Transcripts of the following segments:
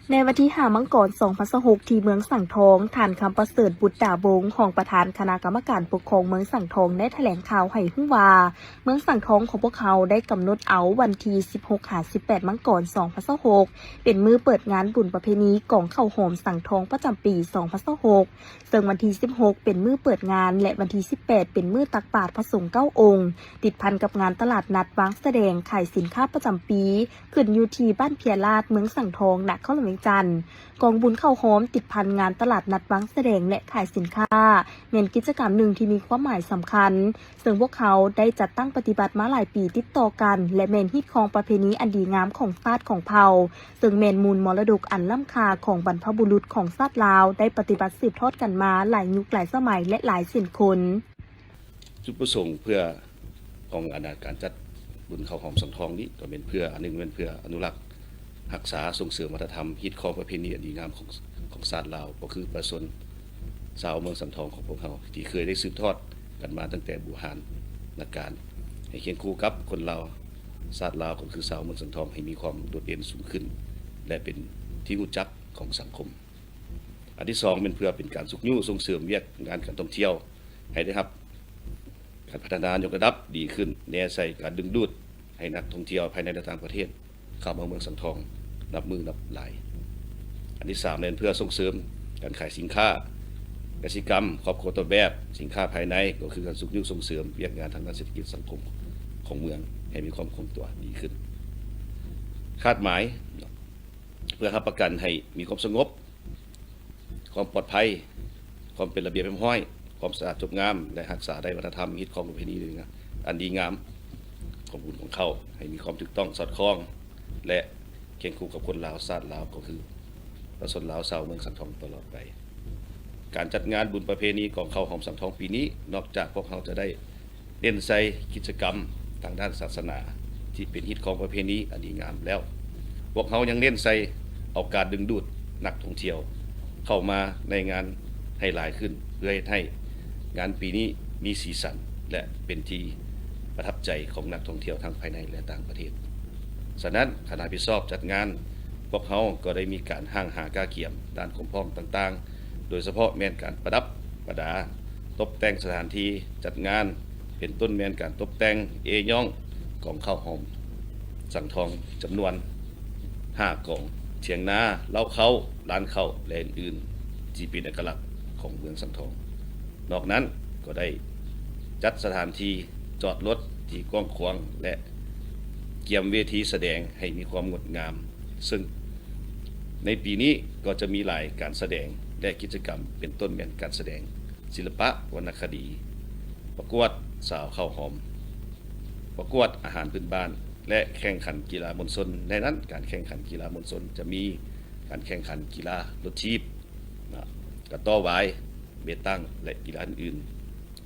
ในวันที่5 มังกร 2026 ที่เมืองสังทองท่านคำประเสริฐบุตรดาบงของประธานคณะกรรมการปกครองเมืองสังทองได้แถลงข่าวให้รู้ว่าเมืองสังทองของพวกเขาได้กำหนดเอาวันที่ 16-18 มังกร 2026 เป็นมื้อเปิดงานบุญประเพณีกองข้าวหอมสังทองประจำปี 2026 ซึ่งวันที่ 16 เป็นมื้อเปิดงานและวันที่ 18 เป็นมื้อตักบาตรพระสงฆ์9 องค์ติดพันกับงานตลาดนัดวางแสดงขายสินค้าประจำปีขึ้นอยู่ที่บ้านเพียรลาดเมืองสังทองณเวียงจันทร์กองบุญข้าวหอมติดพันงานตลาดนัดวางแสดงและขายสินค้าเป็นกิจกรรมหนึ่งที่มีความหมายสำคัญซึ่งพวกเขาได้จัดตั้งปฏิบัติมาหลายปีติดต่อกันและเมนฮิตของประเพณีอันดีงามของชาติของเผ่าซึ่งเมนมูลมรดกอันล้ำค่าของบรรพบุรุษของชาติลาวได้ปฏิบัติสืบทอดกันมาหลายยุคหลายสมัยและหลายสิบคนจุดประสงค์เพื่อของการจัดบุญข้าวหอมสังทองนี้ก็เป็นเพื่ออันนึงเป็นเพื่ออนุรักษ์รักษาส่งเสริมวัฒนธรรมฮิตของประเพณีอันดีงามของชาติลาวก็คือประชาชนชาวเมืองสังทองของพวกเราที่เคยได้สืบทอดกันมาตั้งแต่โบราณกาลให้เคียงคู่กับคนลาวชาติลาวก็คือชาวเมืองสังทองให้มีความโดดเด่นสูงขึ้นและเป็นที่รู้จักของสังคมอันที่2เป็นเพื่อเป็นการสุขยุ่ส่งเสริมเวียกงานการท่องเที่ยวให้ได้รับการพัฒนายกระดับดีขึ้นแนวใส่การดึงดูดให้นักท่องเที่ยวภายในและต่างประเทศเข้ามาเมืองสังทองนับมือนับหลายอันที่3เป็นเพื่อส่งเสริมการขายสินค้ากสิกรรมครอบครัวต้นแบบสินค้าภายในก็คือการสุขยุ่ส่งเสริมเวียกงานทางด้านเศรษฐกิจสังคมของเมืองให้มีความคงตัวดีขึ้นคาดหมายเพื่อรับประกันให้มีความสงบความปลอดภัยความเป็นระเบียบเรียบร้อยความสะอาดจบงามและรักษาได้วัฒนธรรมฮิตของประเพณีด้วยนะอันดีงามของบุญของเขาให้มีความถูกต้องสอดคล้องและเคียงคู่กับคนลาวชาติลาวก็คือประชาชนลาวชาวเมืองสังทองตลอดไปการจัดงานบุญประเพณีของข้าวหอมสังทองปีนี้นอกจากพวกเขาจะได้เล่นใส่กิจกรรมทางด้านศาสนาที่เป็นฮิตของประเพณีอันดีงามแล้วพวกเขายังเล่นใส่เอาการดึงดูดนักท่องเที่ยวเข้ามาในงานให้หลายขึ้นเพื่อให้งานปีนี้มีสีสันและเป็นที่ประทับใจของนักท่องเที่ยวทั้งภายในและต่างประเทศฉะนั้นคณะผู้ชอบจัดงานพวกเขาก็ได้มีการห้างหากาเกี่ยมด้านความพร้อมต่างๆโดยเฉพาะแม่นการประดับประดาตกแต่งสถานที่จัดงานเป็นต้นแม่นการตกแต่งย่องของข้าวหอมสังทองจำนวน5กล่องเถียงนาเล้าเข้าร้านเข้าและอื่นๆที่เป็นเอกลักษณ์ของเมืองสังทองนอกนั้นก็ได้จัดสถานที่จอดรถที่กว้างขวางและเกี่ยมเวทีแสดงให้มีความงดงามซึ่งในปีนี้ก็จะมีหลายการแสดงและกิจกรรมเป็นต้นแบบการแสดงศิลปะวรรณคดีประกวดสาวข้าวหอมประกวดอาหารพื้นบ้านและแข่งขันกีฬามวลชนในนั้นการแข่งขันกีฬามวลชนจะมีการแข่งขันกีฬารถทีบกระต้อวายเบตังและกีฬาอื่น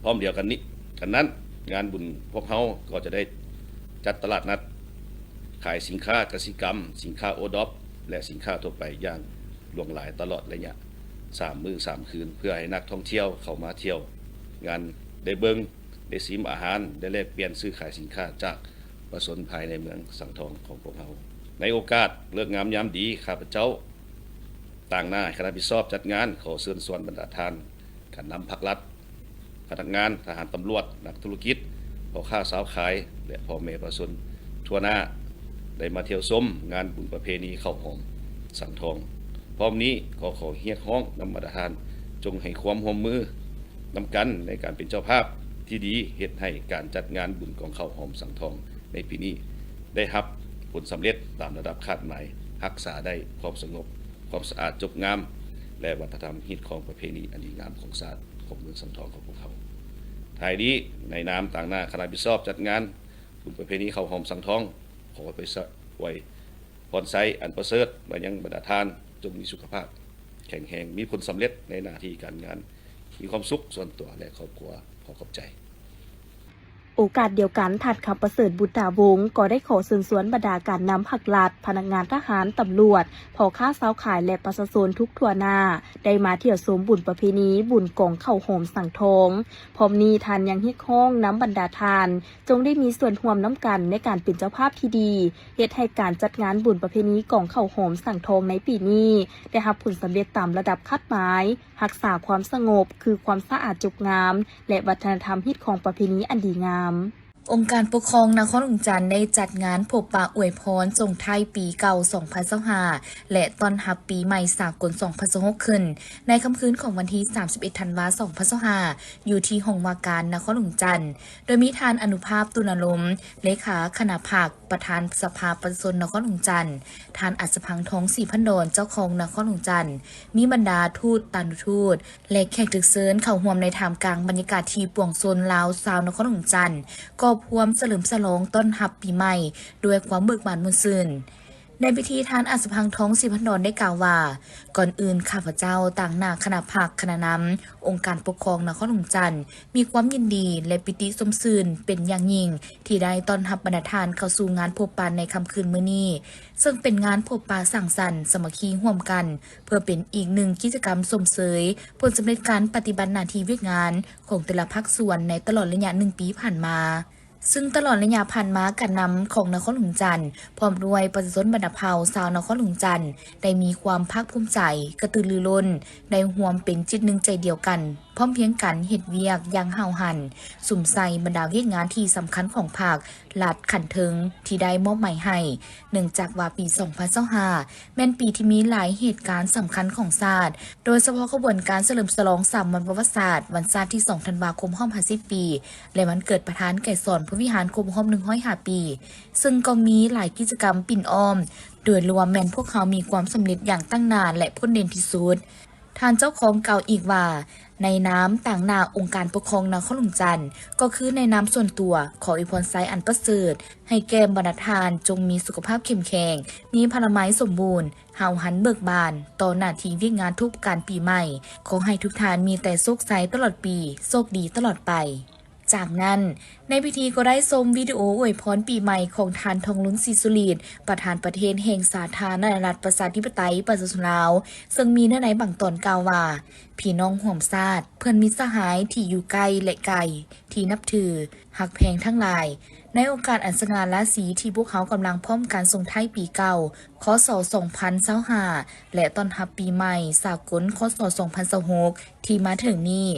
พร้อมเดียวกันนี้กันนั้นงานบุญพวกเขาก็จะได้จัดตลาดนัดขายสินค้ากสิกรรมสินค้าโอดอปและสินค้าทั่วไปอย่างหลวงหลายตลอดระยะ3 มื้อ 3 คืนเพื่อให้นักท่องเที่ยวเข้ามาเที่ยวงานได้เบิ่งได้ชิมอาหารได้แลกเปลี่ยนซื้อขายสินค้าจากประชาชนภายในเมืองสังทองของพวกเราในโอกาสเลิกงามยามดีข้าพเจ้าต่างหน้าคณะผู้ชอบจัดงานขอเชิญชวนบรรดาท่านการนำภาครัฐพนักงานทหารตำรวจนักธุรกิจพ่อค้าสาวขายและพ่อแม่ประชาชนทั่วหน้าได้มาเที่ยวชมงานบุญประเพณีข้าวหอมสังทองพร้อมนี้ขอเรียกร้องนำบรรดาท่านจงให้ความร่วมมือนำกันในการเป็นเจ้าภาพที่ดีเฮ็ดให้การจัดงานบุญของข้าวหอมสังทองในปีนี้ได้รับผลสำเร็จตามระดับคาดหมายรักษาได้ความสงบความสะอาดจบงามและวัฒนธรรมฮิตของประเพณีอันดีงามของชาติของเมืองสังทองของพวกเขาท้ายนี้ในนามต่างหน้าคณะผู้ชอบจัดงานบุญประเพณีข้าวหอมสังทองขอไปไว้พรไซอันประเสริฐมายังบรรดาท่านจงมีสุขภาพแข็งแรงมีผลสำเร็จในหน้าที่การงานมีความสุขส่วนตัวและครอบครัวขอขอบใจ โอกาสเดียวกันท่านคำประเสริฐบุตรดาวงศ์ก็ได้ขอเชิญชวนบรรดาการนำผักลาดพนักงานทหารตำรวจพ่อค้าสาวขายและประชาชนทุกทั่วหน้าได้มาเที่ยวชมบุญประเพณีบุญกองเข้าโหมสังทองพร้อมนี้ท่านยังเรียกร้องน้ำบรรดาทานจงได้มีส่วนร่วมน้ำกันในการเป็นเจ้าภาพที่ดีเฮ็ดให้การจัดงานบุญประเพณีกองเข้าโหมสังทองในปีนี้ได้รับผลสำเร็จตามระดับคาดหมายรักษาความสงบคือความสะอาดจบงามและวัฒนธรรมฮิตของประเพณีอันดีงามองค์การปกครองนครหลวงจันทร์ได้จัดงานพบปะอวยพรส่งท้ายปีเก่า 2025 และต้อนรับปีใหม่สากล 2026 ขึ้น ในค่ำคืนของวันที่ 31 ธันวาคม 2025 อยู่ที่ห้องว่าการนครหลวงจันทร์โดยมีทานอนุภาพตุลาลมเลขาคณะภาคประธานสภาประชาชนนครหลวงจันทร์ทานอัศพังทองศรีพันดอนเจ้าของนครหลวงจันทร์มีบรรดาทูตตานุทูตและแขกถึกเซิญเข้าร่วมในท่ามกลางบรรยากาศที่ป่วงโซนลาวซาวนครหลวงจันทร์ก็พวมเฉลิมฉลองต้อนรับปีใหม่ด้วยความเบิกบานมวลซื่นในพิธีทานอัศพังทองศรีพันดอนได้กล่าวว่าก่อนอื่นข้าพเจ้าต่างหน้าคณะภาคคณะนำองค์การปกครองนครหลวงจันทร์มีความยินดีและปิติสมซื่นเป็นอย่างยิ่งที่ได้ต้อนรับบรรดาทานเข้าสู่งานพบปะในค่ำคืนมื้อนี้ซึ่งเป็นงานพบปะสังสรรค์สามัคคีร่วมกันเพื่อเป็นอีกหนึ่งกิจกรรมสมเสยผลสำเร็จการปฏิบัติหน้าที่เวียกงานของแต่ละภาคส่วนในตลอดระยะ1 ปีผ่านมาซึ่งตลอดระยะผ่านมาการนำของนครหลวงจันทร์พร้อมด้วยประชาชนบรรดาเผ่าชาวนครหลวงจันทร์ได้มีความภาคภูมิใจกระตือรือร้นได้ร่วมเป็นจิตหนึ่งใจเดียวกันพร้อมเพียงกันเฮ็ดเวียกอย่างห้าวหันสุ่มใส่บรรดาเวียกงานที่สำคัญของภาครัฐขันเทิงที่ได้มอบหมายให้เนื่องจากว่าปี 2025 แม่นปีที่มีหลายเหตุการณ์สำคัญของชาติโดยเฉพาะขบวนการเฉลิมฉลอง3 วันประวัติศาสตร์วันชาติที่ 2 ธันวาคม50 ปีและวันเกิดประธานแก่สอนพระวิหารครบรอบ105 ปีซึ่งก็มีหลายกิจกรรมปิ่นอ้อมโดยรวมแม่นพวกเขามีความสำเร็จอย่างตั้งนานและพ้นเด่นที่สุดท่านเจ้าของกล่าวอีกว่าในน้ำต่างหน้าองค์การปกครองนครหลวงจันทร์ก็คือในน้ำส่วนตัวขออวยพรไซอันประเสริฐให้แก่บรรดาทานจงมีสุขภาพเข้มแข็งมีพลามัยสมบูรณ์หาวหันเบิกบานต่อหน้าที่วิ่งงานทุกการปีใหม่ขอให้ทุกทานมีแต่โชคใสตลอดปีโชคดีตลอดไปจากนั้นในพิธีก็ได้ชมวิดีโออวยพรปีใหม่ของทานทองลุ้นศรีสุรีดประธานประเทศแห่งสาธารณรัฐประชาธิปไตยประชาชนลาวซึ่งมีเนื้อในบางตอนกล่าวว่าพี่น้องห่วมชาติเพื่อนมิตรสหายที่อยู่ไกลและไกลที่นับถือหักแพงทั้งหลายในโอกาสอันสง่าราศีที่พวกเขากำลังพร้อมการส่งท้ายปีเก่าคศ2025และต้อนรับปีใหม่สากลคศ2026ที่มาถึงนี้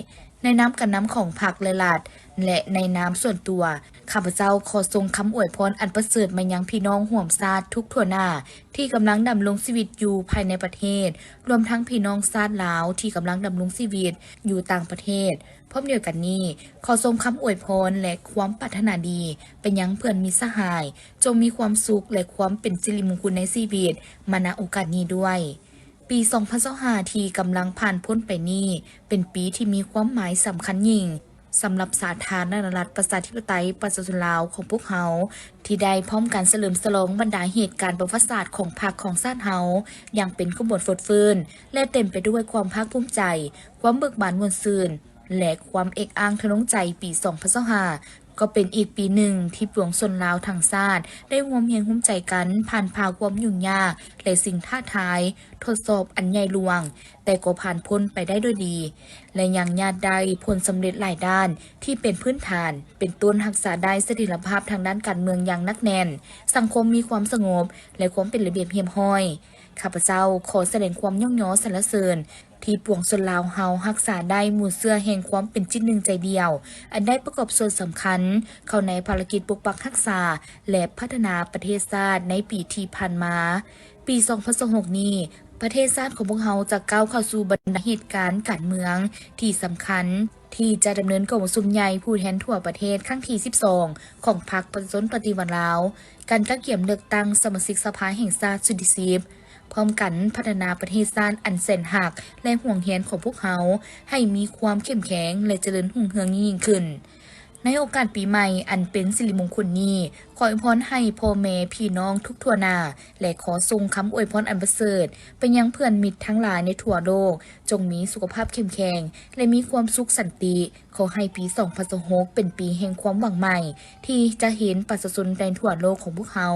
ในน้ำกันน้ำของพรรคและรัฐและในน้ำส่วนตัวข้าพเจ้าขอส่งคำอวยพรอันประเสริฐมายังพี่น้องห่วมชาติทุกทั่วหน้าที่กำลังดำรงชีวิตอยู่ภายในประเทศรวมทั้งพี่น้องชาติลาวที่กำลังดำรงชีวิตอยู่ต่างประเทศพร้อมเดียวกันนี้ขอส่งคำอวยพรและความปรารถนาดีเป็นยังเพื่อนมิตรสหายจงมีความสุขและความเป็นสิริมงคลในชีวิตมาณโอกาสนี้ด้วยปี 2025 ที่กำลังผ่านพ้นไปนี้เป็นปีที่มีความหมายสำคัญยิ่งสำหรับสาธารณรัฐประชาธิปไตยประชาชนลาวของพวกเขาที่ได้พร้อมกันเฉลิมฉลองบรรดาเหตุการณ์ประวัติศาสตร์ของพรรคของชาติเฮาอย่างเป็นขบวนฟดฟื้นและเต็มไปด้วยความภาคภูมิใจความเบิกบานมวลซื่นและความเอกอ้างทะนงใจปี 2025 ก็เป็นอีกปีหนึ่งที่ปวงชนลาวทั้งชาติได้ร่วมเพียงร่วมใจกันผ่านพาความยุ่งยากและสิ่งท้าทายทดสอบอันใหญ่หลวงแต่ก็ผ่านพ้นไปได้ด้วยดีและยังญาติได้ผลสำเร็จหลายด้านที่เป็นพื้นฐานเป็นต้นรักษาได้เสถียรภาพทางด้านการเมืองอย่างนักแน่นสังคมมีความสงบและความเป็นระเบียบเรียบร้อยข้าพเจ้าขอแสดงความย่องย้อสรรเสริญที่ปวงชนลาวเฮารักษาได้หมู่เสื้อแห่งความเป็นจิตหนึ่งใจเดียวอันได้ประกอบส่วนสำคัญเข้าในภารกิจปกปักรักษาและพัฒนาประเทศชาติในปีที่ผ่านมาปี 2026 นี้ประเทศชาติของพวกเราจะก้าวเข้าสู่บรรดาเหตุการณ์การเมืองที่สำคัญที่จะดำเนินการประชุมใหญ่ผู้แทนทั่วประเทศครั้งที่ 12 ของพรรคประชาชนปฏิวัติลาวการกระเกี่ยมเลือกตั้งสมาชิกสภาแห่งชาติสุดที่ 10พร้อมกันพัฒนาประเทศชาติอันแสนหักและห่วงแหนของพวกเขาให้มีความเข้มแข็งและเจริญรุ่งเรืองยิ่งขึ้น ในโอกาสปีใหม่อันเป็นสิริมงคลนี้ขออวยพรให้พ่อแม่พี่น้องทุกทั่วหน้าและขอส่งคำอวยพรอันประเสริฐไปยังเพื่อนมิตรทั้งหลายในทั่วโลกจงมีสุขภาพเข้มแข็งและมีความสุขสันติขอให้ปี2026เป็นปีแห่งความหวังใหม่ ที่จะเห็นประชาชนในทั่วโลกของพวกเขา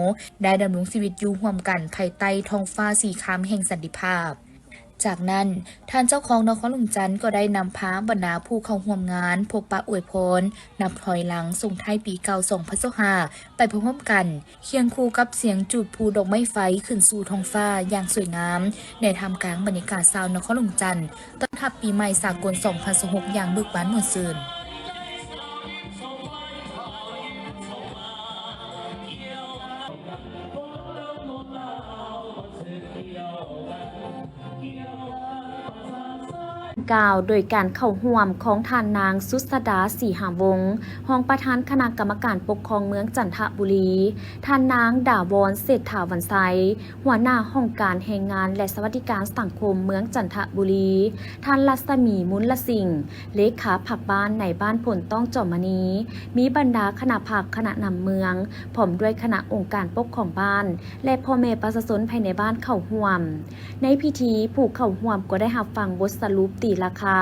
ได้ดำรงชีวิตอยู่ร่วมกันภายใต้ท้องฟ้าสีครามแห่งสันติภาพจากนั้นท่านเจ้าของนครหลวงจันทร์ก็ได้นำพาบรรดาผู้เข้าร่วมงานพบปะอวยพรนับถอยหลังส่งท้ายปีเก่า2025ไปพร้อมๆกันเคียงคู่กับเสียงจุดพลุดอกไม้ไฟขึ้นสู่ท้องฟ้าอย่างสวยงามในท่ามกลางบรรยากาศชาวนครหลวงจันทร์ต้อนรับปีใหม่สากล2026อย่างเบิกบานม่วนซื่นกล่าวโดยการเข้าร่วมของท่านนางสุสดาศรีหาวงศ์รองประธานคณะกรรมการปกครองเมืองจันทบุรีท่านนางดาวรเศรษฐาวันไซหัวหน้าห้องการแรงงานและสวัสดิการสังคมเมืองจันทบุรีท่านรัศมีมุลสิงห์เลขาผักบ้านในบ้านผลต้องจอมณีมีบรรดาคณะผักคณะนำเมืองพร้อมด้วยคณะองค์การปกครองบ้านและพ่อแม่ประชาชนภายในบ้านเข้าร่วมในพิธีผู้เข้าร่วมก็ได้รับฟังบทสรุปตีราคา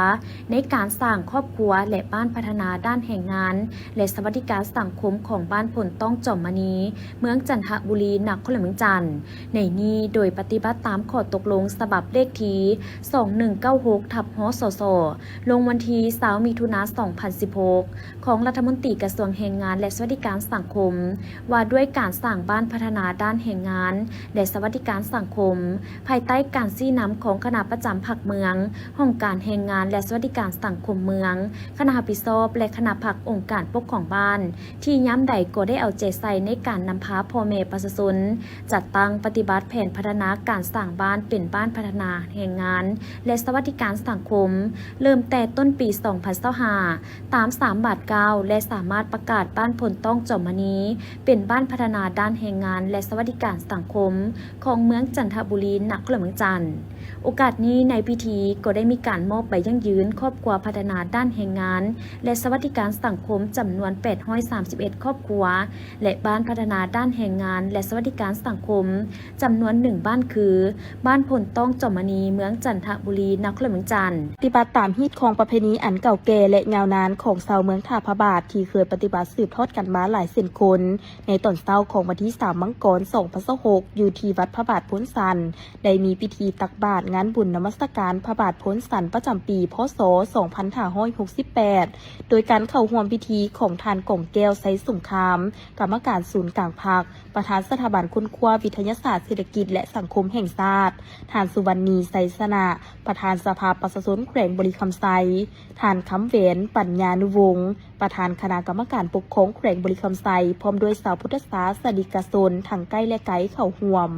ในการสร้างครอบครัวและบ้านพัฒนาด้านแรงงานและสวัสดิการสังคมของบ้านผลต้องจอมณีเมืองจันทบุรีนครหลวงจันทร์ในนี้โดยปฏิบัติตามข้อตกลงฉบับเลขที่2196/หสสลงวันที่20มิถุนายน2016ของรัฐมนตรีกระทรวงแรงงานและสวัสดิการสังคมว่าด้วยการสร้างบ้านพัฒนาด้านแรงงานและสวัสดิการสังคมภายใต้การชี้นำของคณะประจำภาคเมืองห้องการแรงงานและสวัสดิการสังคมเมืองคณะรับผิดชอบและคณะผักองค์การปกครองบ้านที่ย้ำใดก็ได้เอาใจใส่ในการนำพาพ่อแม่ประชาชนจัดตั้งปฏิบัติแผนพัฒนาการสร้างบ้านเป็นบ้านพัฒนาแรงงานและสวัสดิการสังคมเริ่มแต่ต้นปี2025ตาม3 บาท 9และสามารถประกาศบ้านผลต้องจอมณีเป็นบ้านพัฒนาด้านแรงงานและสวัสดิการสังคมของเมืองจันทบุรีนครหลวงจันทร์โอกาสนี้ในพิธีก็ได้มีการมอบใบยั่งยืนครอบครัวพัฒนาด้านแรงงานและสวัสดิการสังคมจำนวน831ครอบครัวและบ้านพัฒนาด้านแรงงานและสวัสดิการสังคมจำนวน1บ้านคือบ้านผลต้องจอมณีเมืองจันทบุรีนครหลวงจันทร์ปฏิบัติตามฮีตของประเพณีอันเก่าแก่และยาวนานของชาวเมืองท่าพระบาทที่เคยปฏิบัติสืบทอดกันมาหลายเส้นคนในตอนเช้าของวันที่3 มังกร 2026อยู่ที่วัดพระบาทพ้นสันได้มีพิธีตักบาตรงานบุญนมัสการพระบาทพ้นสันประจำปีพ.ศ. 2568โดยการเข้าร่วมพิธีของท่านกงแก้วไซสุงคามกรรมการศูนย์กลางภาคประธานสถาบันค้นคว้าวิทยาศาสตร์เศรษฐกิจและสังคมแห่งชาติท่านสุวรรณีไซสนะประธานสภาประชาชนแขวงบริคำไซท่านคำเวนปัญญานุวงศ์ประธานคณะกรรมการปกครองแขวงบริคำไซพร้อมด้วยชาวพุทธศาสนิกชนทั้งใกล้และไกลเข้าร่วม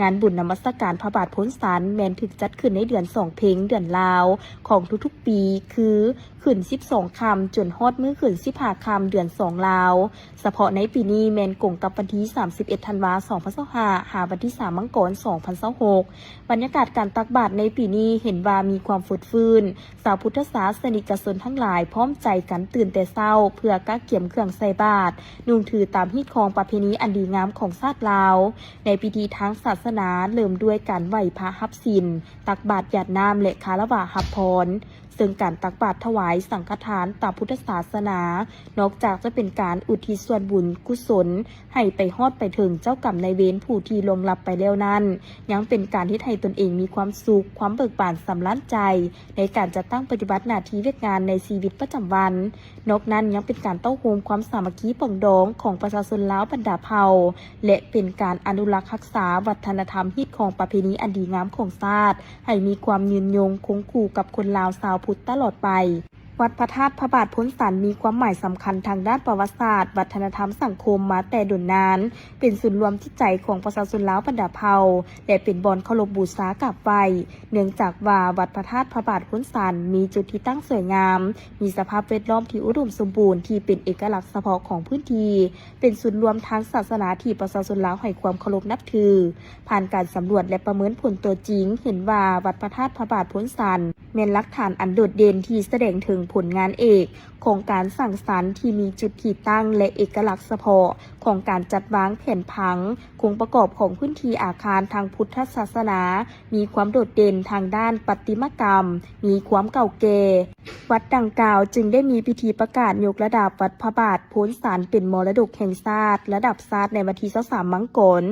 งานบุญนมัสการพระบาทพ้นสันแม้นถึกจัดขึ้นในเดือน2 เพ็งเดือนลาวของทุกๆปีคือขึ้น12 ค่ำจนฮอดมื้อขึ้น15 ค่ำเดือน2ลาวเฉพาะในปีนี้แม้นกงกับวันที่31 ธันวาคม 2025หาวันที่3 มังกร 2026บรรยากาศการตักบาตรในปีนี้เห็นว่ามีความฟืดฟื้นชาวพุทธศาสนิกชนทั้งหลายพร้อมใจกันตื่นแต่เช้าเพื่อกักเก็บเครื่องใส่บาตรนุ่งถือตามฮีตของประเพณีอันดีงามของชาติลาวในพิธีทางศาสนาเริ่มด้วยการไหว้พระรับศีลตักบาตรหยาดน้ำและคารวะรับพรซึ่งการตักบาตรถวายสังฆทานตามพุทธศาสนานอกจากจะเป็นการอุทิศส่วนบุญกุศลให้ไปฮอดไปถึงเจ้ากรรมนายเวรผู้ที่ล่วงลับไปแล้วนั้นยังเป็นการที่ให้ตนเองมีความสุขความเบิกบานสำราญใจในการจะตั้งปฏิบัติหน้าที่เวียกงานในชีวิตประจำวันนอกนั้นยังเป็นการเต้าโฮมความสามัคคีปองดองของประชาชนลาวบรรดาเผ่าและเป็นการอนุรักษ์รักษาวัฒนธรรมฮีตของประเพณีอันดีงามของชาติให้มีความยืนยงคงคู่กับคนลาวชาวพุทธตลอดไปวัดพระธาตุพระบาทพ้นสันมีความหมายสำคัญทางด้านประวัติศาสตร์วัฒนธรรมสังคมมาแต่ดุนนานเป็นศูนย์รวมจิตใจของประชาชนลาวบรรดาเผ่าและเป็นบ่อนเคารพบูชากราบไหว้เนื่องจากว่าวัดพระธาตุพระบาทพ้นสันมีจุดที่ตั้งสวยงามมีสภาพแวดล้อมที่อุดมสมบูรณ์ที่เป็นเอกลักษณ์เฉพาะของพื้นที่เป็นศูนย์รวมทางศาสนาที่ประชาชนลาวให้ความเคารพนับถือผ่านการสำรวจและประเมินผลตัวจริงเห็นว่าวัดพระธาตุพระบาทพ้นสันเป็นหลักฐานอันโดดเด่นที่แสดงถึง ผลงานเอกของการสั่งสรรค์ที่มีจุดที่ตั้งและเอกลักษณ์เฉพาะของการจัดวางแผนผังองค์ประกอบของพื้นที่อาคารทางพุทธศาสนา มีความโดดเด่นทางด้านประติมากรรม มีความเก่าแก่ วัดดังกล่าวจึงได้มีพิธีประกาศยกระดับวัดพระบาทโพ้นสารเป็นมรดกแห่งชาติระดับชาติในวันที่23 มังกร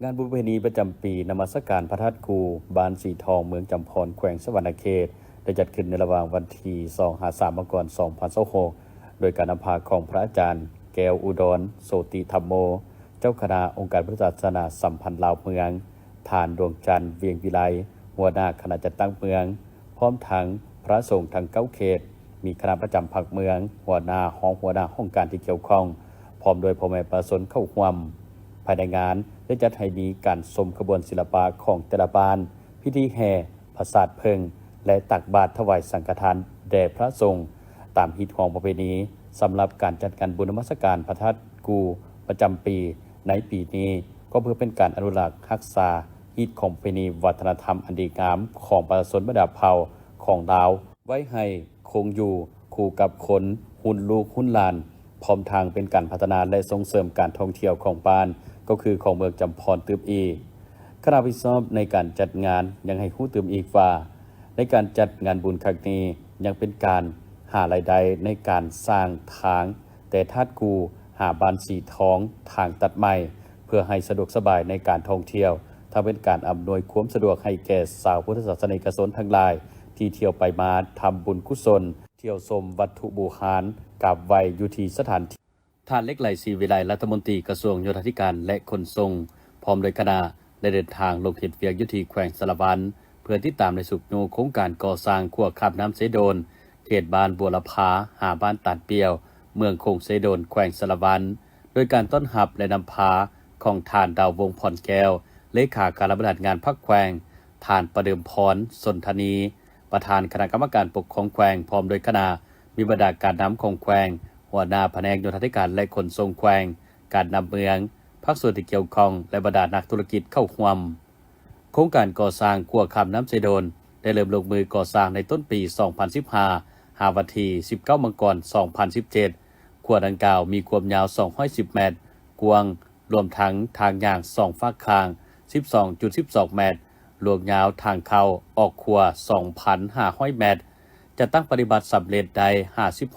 งานบุญประเพณีประจำปีนมัสการพระธาตุกูบ้านสีทองเมืองจำพรแขวงสวรรณเขตได้จัดขึ้นในระหว่างวันที่2-3 มังกร 2026โดยการนำพาของพระอาจารย์แก้วอุดรโสติธรรมโมเจ้าคณะองค์การพุทธศาสนาสัมพันธ์ลาวเมืองฐานดวงจันทร์เวียงวิไลหัวหน้าคณะจัดตั้งเมืองพร้อมทั้งพระสงฆ์ทั้ง9เขตมีคณะประจำภาคเมืองหัวหน้าห้องการที่เกี่ยวข้องพร้อมโดยพ่อแม่ประชาชนเข้าร่วมภายในงานได้จัดให้มีการชมขบวนศิลปะของแต่ละบ้านพิธีแห่พระศาสตร์เพิงและตักบาตรถวายสังฆทานแด่พระสงฆ์ตามฮิตของประเพณีสำหรับการจัดการบุญนมัสการพระธาตุกูประจำปีในปีนี้ก็เพื่อเป็นการอนุรักษ์รักษาฮิตของประเพณีวัฒนธรรมอันดีงามของประชาชนบรรดาเผ่าของลาวไว้ให้คงอยู่คู่กับคนหุ่นลูกหุ่นหลานพร้อมทางเป็นการพัฒนาและส่งเสริมการท่องเที่ยวของบ้านก็คือของเมืองจำพรตืบอีคณะวิศวในการจัดงานยังให้คู่ตืมอีกว่าในการจัดงานบุญครั้งนี้ยังเป็นการหารายได้ในการสร้างทางแต่ธาตุกูหาบ้านสีทองทางตัดใหม่เพื่อให้สะดวกสบายในการท่องเที่ยวถ้าเป็นการอำนวยความสะดวกให้แก่สาวพุทธศาสนิกชนทั้งหลายที่เที่ยวไปมาทำบุญกุศลเที่ยวชมวัตถุบูชากราบไหว้อยู่ที่สถานที่ท่านเล็กไหลศรีวิไลรัฐมนตรีกระทรวงโยธาธิการและขนส่งพร้อมโดยคณะได้เดินทางลงเฮ็ดเวียกอยู่ที่แขวงสารวันเพื่อติดตามในสุขโนโครงการก่อสร้างขัวข้ามน้ำเสโดนเขตบ้านบัวละพาหาบ้านตัดเปียวเมืองคงเสโดนแขวงสารวันโดยการต้อนรับและนำพาของทานดาววงพรแก้วเลขาการบริหารงานพรรคแขวงทานประเดิมพรสนธนีประธานคณะกรรมการปกครองแขวงพร้อมโดยคณะมีบรรดาการนำของแขวงหัวหน้าแผนกโยธาธิการและขนส่งแขวงการนำเมืองภาคส่วนที่เกี่ยวข้องและบรรดานักธุรกิจเข้าร่วมโครงการก่อสร้างขัวข้ามน้ำเสโดนได้เริ่มลงมือก่อสร้างในต้นปี 2015 หาวันที่19 มังกร 2017ขัวดังกล่าวมีความยาว 210 เมตรกว้างรวมทั้งทางย่าง2ฝากข้าง 12.12 เมตรลวงยาวทางเข้าออกขัว 2,500 เมตรจะตั้งปฏิบัติสำเร็จได้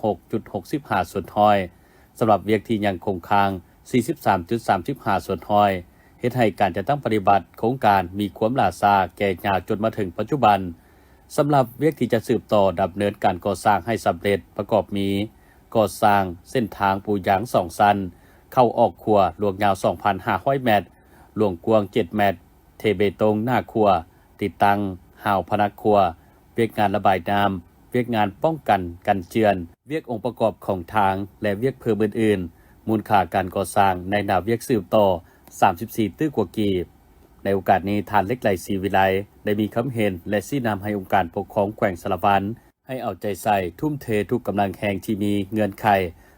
56.65 ส่วนห้อยสำหรับเวียกที่ยังคงค้าง 43.35 ส่วนห้อยเฮ็ดให้การจะตั้งปฏิบัติโครงการมีความล่าช้าแก่ยาวจนมาถึงปัจจุบันสำหรับเวียกที่จะสืบต่อดำเนินการก่อสร้างให้สำเร็จประกอบมีก่อสร้างเส้นทางปูยาง2สั้นเข้าออกขัวลวงยาว 2,500 เมตรลวงกว้าง 7 เมตรเทเบตงหน้าขัวติดตั้งหาวพนักขัวเวียกงานระบายน้ำเวียกงานป้องกันเจือนเวียกองค์ประกอบของทางและเวียกเพิ่มอื่นๆมูลค่าการก่อสร้างในนาเวียกสืบต่อ34 ตื้อกว่ากีบในโอกาสนี้ทานเล็กไหลศรีวิไลได้มีคำเห็นและชี้นำให้องค์การปกครองแขวงสารวันให้เอาใจใส่ทุ่มเททุกกำลังแห่งที่มีเงื่อนไข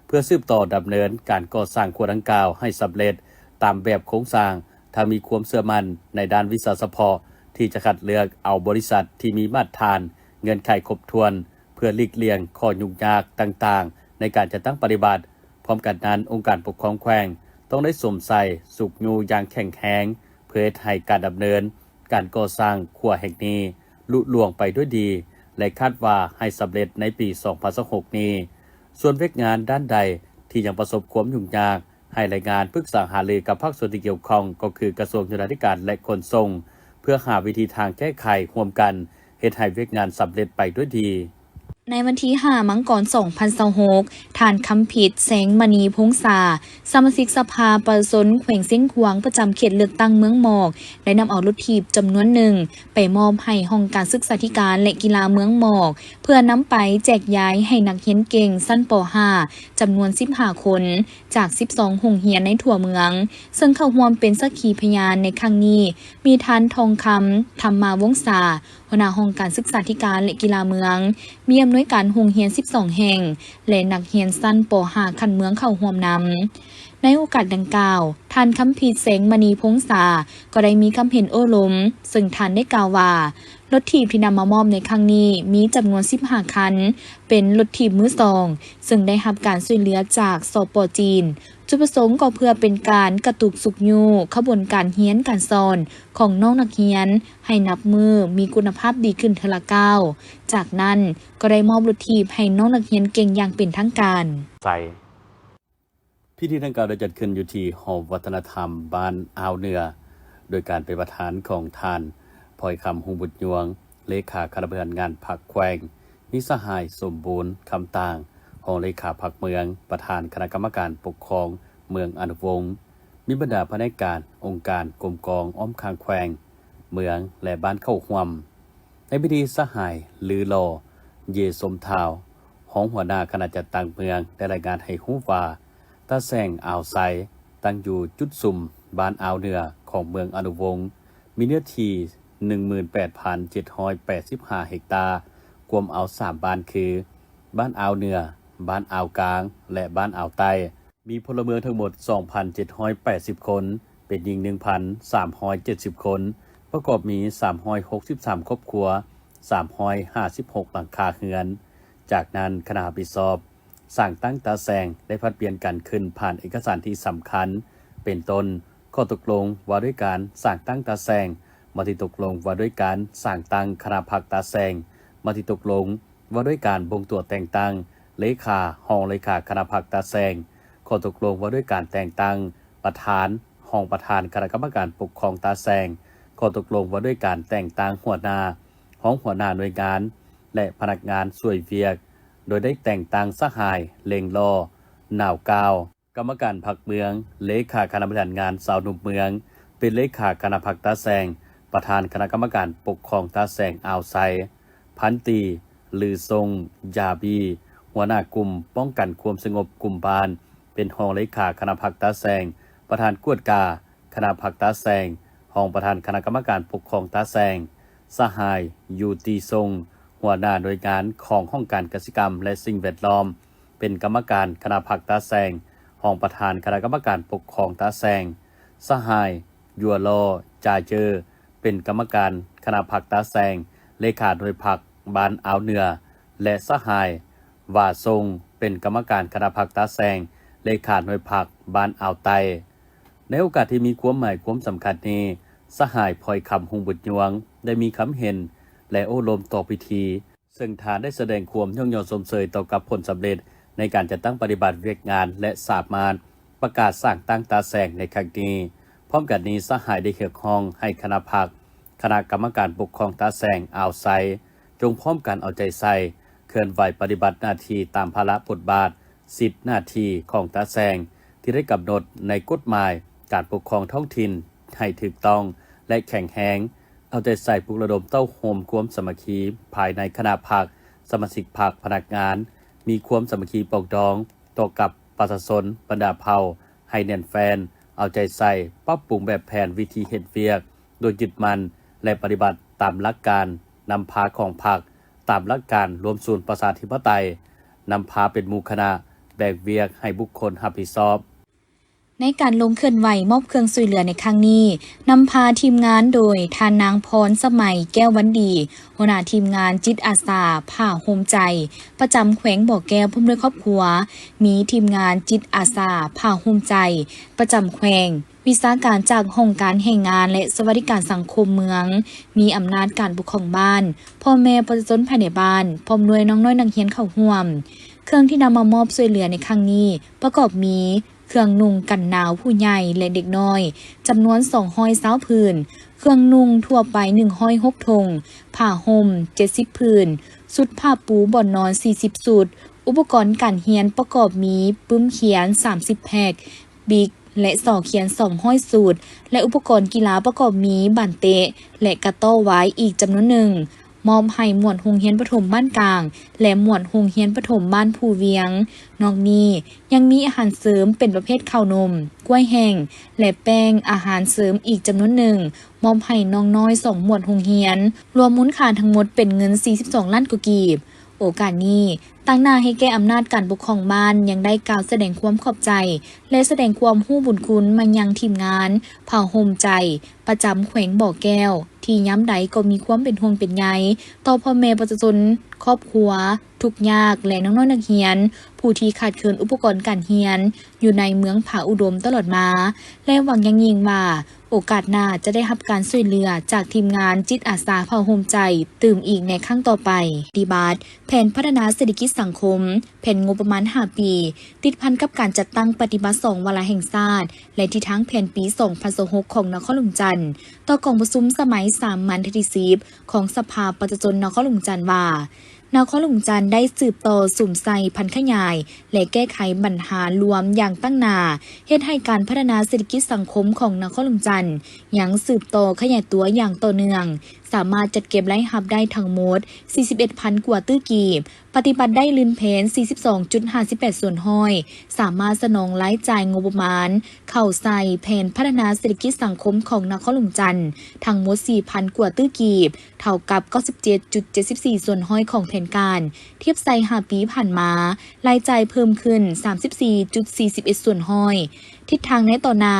เพื่อสืบต่อดำเนินการก่อสร้างขัวดังกล่าวให้สำเร็จตามแบบโครงสร้างถ้ามีความเชื่อมั่นในด้านวิศวะเฉพาะที่จะคัดเลือกเอาบริษัทที่มีมาตรฐานเงื่อนไขครบถ้วนเพื่อหลีกเลี่ยงข้อยุ่งยากต่างๆในการจัดตั้งปฏิบัติพร้อมกันนั้นองค์การปกครองแขวงต้องได้สวมใส่สุกยูอย่างแข็งแรงเพื่อให้การดำเนินการก่อสร้างขัวแห่งนี้ลุล่วงไปด้วยดีและคาดว่าให้สำเร็จในปี 2026 นี้ส่วนเวกงานด้านใดที่ยังประสบความยุ่งยากให้รายงานปรึกษาหารือกับภาคส่วนที่เกี่ยวข้องก็คือกระทรวงโยธาธิการและขนส่งเพื่อหาวิธีทางแก้ไขร่วมกันเฮ็ดให้เวกงานสำเร็จไปด้วยดีในวันที่5 มังกร 2026ท่านคำผิดแสงมณีพงษาสมาชิกสภาประชาชนแขวงเสียงขวางประจำเขตเลือกตั้งเมืองหมอกได้นำเอารถถีบจำนวนหนึ่งไปมอบให้ห้องการศึกษาธิการและกีฬาเมืองหมอกเพื่อนำไปแจกย้ายให้นักเรียนเก่งชั้นป .5 จำนวน15 คนจาก12โรงเรียนในทั่วเมืองซึ่งเข้าร่วมเป็นสักขีพยานในครั้งนี้มีท่านทองคำธรรมาวงศาหัวหน้าห้องการศึกษาธิการและกีฬาเมืองมีอำนวยการโรงเรียน12 แห่งและนักเรียนชั้นป .5 ขั้นเมืองเข้าร่วมนำ ในโอกาสดังกล่าวท่านคัมภีร์แสงมณีพงษาก็ได้มีคำเห็นโอ้ล้มซึ่งท่านได้กล่าวว่ารถถีบที่นำมามอบในครั้งนี้มีจำนวน15คันเป็นรถถีบมือสองซึ่งได้รับการช่วยเหลือจากสป.จีนจุดประสงค์ก็เพื่อเป็นการกระตุกสุกยูขบวนการเรียนการสอนของน้องนักเรียนให้นับมือมีคุณภาพดีขึ้นเทอละก้าวจากนั้นก็ได้มอบรถถีบให้น้องนักเรียนเก่งอย่างเป็นทางการ ใส่พิธีดังกล่าวได้จัดขึ้นอยู่ที่หอวัฒนธรรมบ้านอ่าวเหนือโดยการเป็นประธานของท่านพลอยคำหุงบุญยวงเลขาคณะบริหารงานพรรคแขวงนิสหายสมบูรณ์คำต่างรองเลขาพรรคเมืองประธานคณะกรรมการปกครองเมืองอนุวงศ์มีบรรดาพนักงานองค์การกรมกองอ้อมข้างแขวงเมืองและบ้านเข้าหวมในพิธีสหายลือลอเยสมทาวของหัวหน้าคณะจัดตั้งเมืองได้รายงานให้ฮู้ว่าตาแซงอ่าวไซตั้งอยู่จุดซุ่มบ้านอ่าวเหนือของเมืองอนุวงศ์มีเนื้อที่ 18,785 เฮกตาร์รวมเอา3บ้านคือบ้านอ่าวเหนือบ้านอ่าวกลางและบ้านอ่าวใต้มีพลเมืองทั้งหมด 2,780 คนเป็นหญิง 1,370 คนประกอบมี363ครอบครัว356หลังคาเรือนจากนั้นคณะรับผิดชอบสร้างตั้งตาแซงได้ผลัดเปลี่ยนกันขึ้นผ่านเอกสารที่สำคัญเป็นต้นข้อตกลงว่าด้วยการสร้างตั้งตาแซงมติตกลงว่าด้วยการสร้างตั้งคณะพรรคตาแซงมติตกลงว่าด้วยการบ่งตัวแต่งตั้งเลขาห้องเลขาคณะพรรคตาแซงข้อตกลงว่าด้วยการแต่งตั้งประธานห้องประธานคณะกรรมการปกครองตาแซงข้อตกลงว่าด้วยการแต่งตั้งหัวหน้าห้องหัวหน้าหน่วยงานและพนักงานช่วยเวียกโดยได้แต่งตั้งสหายเล็งลอหน่าวกาวกรรมการพรรคเมืองเลขาคณะบริหารงานสาวหนุ่มเมืองเป็นเลขาคณะพรรคตาแซงประธานคณะกรรมการปกครองตาแซงอ่าวไซพันตีลือทรงยาบีหัวหน้ากลุ่มป้องกันความสงบกลุ่มบ้านเป็นรองเลขาคณะพรรคตาแซงประธานกวดกาคณะพรรคตาแซงรองประธานคณะกรรมการปกครองตาแซงสหายยูตีทรงหัวหน้าหน่วยงานของห้องการเกษตรกรรมและสิ่งแวดล้อมเป็นกรรมการคณะพรรคตาแซงรองประธานคณะกรรมการปกครองตาแซงสหายยัวลอจาเจอเป็นกรรมการคณะพรรคตาแซงเลขาหน่วยพรรคบ้านอ่าวเหนือและสหายวาทรงเป็นกรรมการคณะพรรคตาแซงเลขาหน่วยพรรคบ้านอ่าวใต้ในโอกาสที่มีความหมายความสำคัญนี้สหายพลอยคำหุงบุญยวงได้มีคำเห็นและโอ้ลมต่อพิธีซึ่งทานได้แสดงความย่องยอสมเสยต่อกับผลสำเร็จในการจัดตั้งปฏิบัติเวียกงานและสามารถประกาศสร้างตั้งตาแซงในครั้งนี้พร้อมกันนี้สหายได้เกี่ยวข้องให้คณะพรรคคณะกรรมการปกครองตาแซงอ่าวไซจงพร้อมกันเอาใจใส่เคลื่อนไหวปฏิบัติหน้าที่ตามภาระบทบาทสิทธิหน้าที่ของตาแซงที่ได้กำหนดในกฎหมายการปกครองท้องถิ่นให้ถูกต้องและแข็งแรงเอาใจใส่ปลุกระดมเต้าโฮมความสามัคคีภายในคณะพรรคสมาชิกพรรคพนักงานมีความสามัคคีปกดองต่อกับประชาชนบรรดาเผ่าให้แน่นแฟนเอาใจใส่ปรับปรุงแบบแผนวิธีเฮ็ดเวียกโดยยึดมั่นและปฏิบัติตามหลักการนำพาของพรรคตามหลักการรวมศูนย์ประชาธิปไตยนำพาเป็นหมู่คณะแบ่งเวียกให้บุคคลรับผิดชอบในการลงเคลื่อนไหวมอบเครื่องช่วยเหลือในครั้งนี้นำพาทีมงานโดยทานนางพรสมัยแก้ววันดีหัวหน้าทีมงานจิตอาสาผ้าโฮมใจประจำแขวงบ่อแก้วพร้อมด้วยครอบครัวมีทีมงานจิตอาสาผ้าโฮมใจประจำแขวงวิชาการจากห้องการแห่งงานและสวัสดิการสังคมเมืองมีอำนาจการปกครองบ้านพ่อแม่ประชาชนภายในบ้านพร้อมด้วยน้องน้อยนักเรียนเข้าร่วมเครื่องที่นำมามอบช่วยเหลือในครั้งนี้ประกอบมีเครื่องนุ่งกันหนาวผู้ใหญ่และเด็กน้อยจำนวน220ผืนเครื่องนุ่งทั่วไป106ธงผ้าห่ม70ผืนชุดผ้าปูบ่อนนอน40ชุดอุปกรณ์การเรียนประกอบมีปึ้มเขียน30แพ็คบิ๊กและสอเขียน200สูตรและอุปกรณ์กีฬาประกอบมีบันเตะและกระโต้ไว้อีกจำนวนหนึ่งมอบให้หมวดโรงเรียนประถมบ้านกลางและหมวดโรงเรียนประถมบ้านภูเวียงนอกนี้ยังมีอาหารเสริมเป็นประเภทข้าวนมกล้วยแห้งและแป้งอาหารเสริมอีกจำนวนหนึ่งมอบให้น้องน้อย2หมวดโรงเรียนรวมมูลค่าทั้งหมดเป็นเงิน42ล้านกว่ากีบ โอกาสนี้ตั้งหน้าให้แก้อำนาจการปกครองบ้านยังได้กล่าวแสดงความขอบใจและแสดงความรู้บุญคุณมายังทีมงานเผ่าโฮมใจประจำแขวงบ่อแก้วที่ย้ำใดก็มีความเป็นห่วงเป็นใยต่อพ่อแม่ประชาชนครอบครัวทุกข์ยากและน้องๆนักเรียนผู้ที่ขาดเคินอุปกรณ์การเรียนอยู่ในเมืองผาอุดมตลอดมาและหวังอย่างยิ่งว่าโอกาสหน้าจะได้รับการช่วยเหลือจากทีมงานจิตอาสาเผ่าโฮมใจตื่มอีกในครั้งต่อไปดีบาทแผนพัฒนาเศรษฐกิจสังคมแผนงบประมาณ5 ปีติดพันกับการจัดตั้งปฏิบัติ2วาระแห่งชาติและที่ทั้งแผนปี2026ของนครหลวงจันทร์ต่อกองประชุมสมัยสามัญที่10ของสภาประชาชนนครหลวงจันทร์ว่านครหลวงจันทร์ได้สืบต่อสุ่มใส่พันขยายและแก้ไขปัญหารวมอย่างตั้งหน้าเฮ็ดให้การพัฒนาเศรษฐกิจสังคมของนครหลวงจันทร์ยังสืบต่อขยายตัวอย่างต่อเนื่องสามารถจัดเก็บรายรับได้ทั้งหมด 41,000 กว่าตื้อกีบปฏิบัติได้ลืนเพน 42.58 ส่วนห้อยสามารถสนองรายจ่ายงบประมาณเข้าใส่แผนพัฒนาเศรษฐกิจสังคมของนครหลวงจันทร์ทั้งหมด 4,000 กว่าตื้อกีบเท่ากับ 97.74 ส่วนห้อยของแผนการเทียบใส่5 ปีผ่านมารายจ่ายเพิ่มขึ้น 34.41 ส่วนห้อยทิศทางในต่อหน้า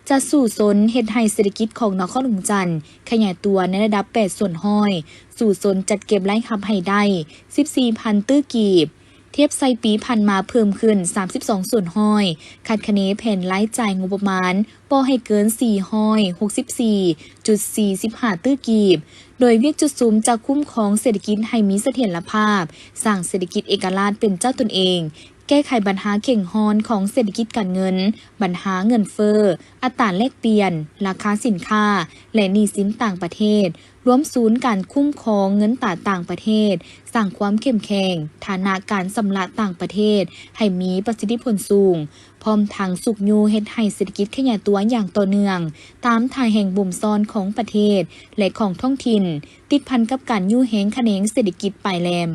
จะสู่ซนเฮ็ดให้เศรษฐกิจของนครหลวงจันทร์ขยายตัวในระดับ8 ส่วนห้อยสู่ซนจัดเก็บรายรับให้ได้ 14,000 ตื้อกีบเทียบไซปีผ่านมาเพิ่มขึ้น32 ส่วนห้อยคาดคะเนแผนรายจ่ายงบประมาณบ่ให้เกิน464.45 ตื้อกีบโดยเวียกจุดสูมจะคุ้มครองเศรษฐกิจให้มีเสถียรภาพสร้างเศรษฐกิจเอกราชเป็นเจ้าตนเองแก้ไขปัญหาเข่งฮอนของเศรษฐกิจการเงินปัญหาเงินเฟ้ออัตราแลกเปลี่ยนราคาสินค้าและหนี้สินต่างประเทศรวมศูนย์การคุ้มครองเงินตราต่างประเทศสร้างความเข้มแข็งฐานะการชำระต่างประเทศให้มีประสิทธิผลสูงพร้อมทางสุกยูเฮ็ดให้เศรษฐกิจขยายตัวอย่างต่อเนื่องตามทางแห่งบ่มซ้อนของประเทศและของท้องถิ่นติดพันกับการยู่แหงคะแนงเศรษฐกิจปลายแหลม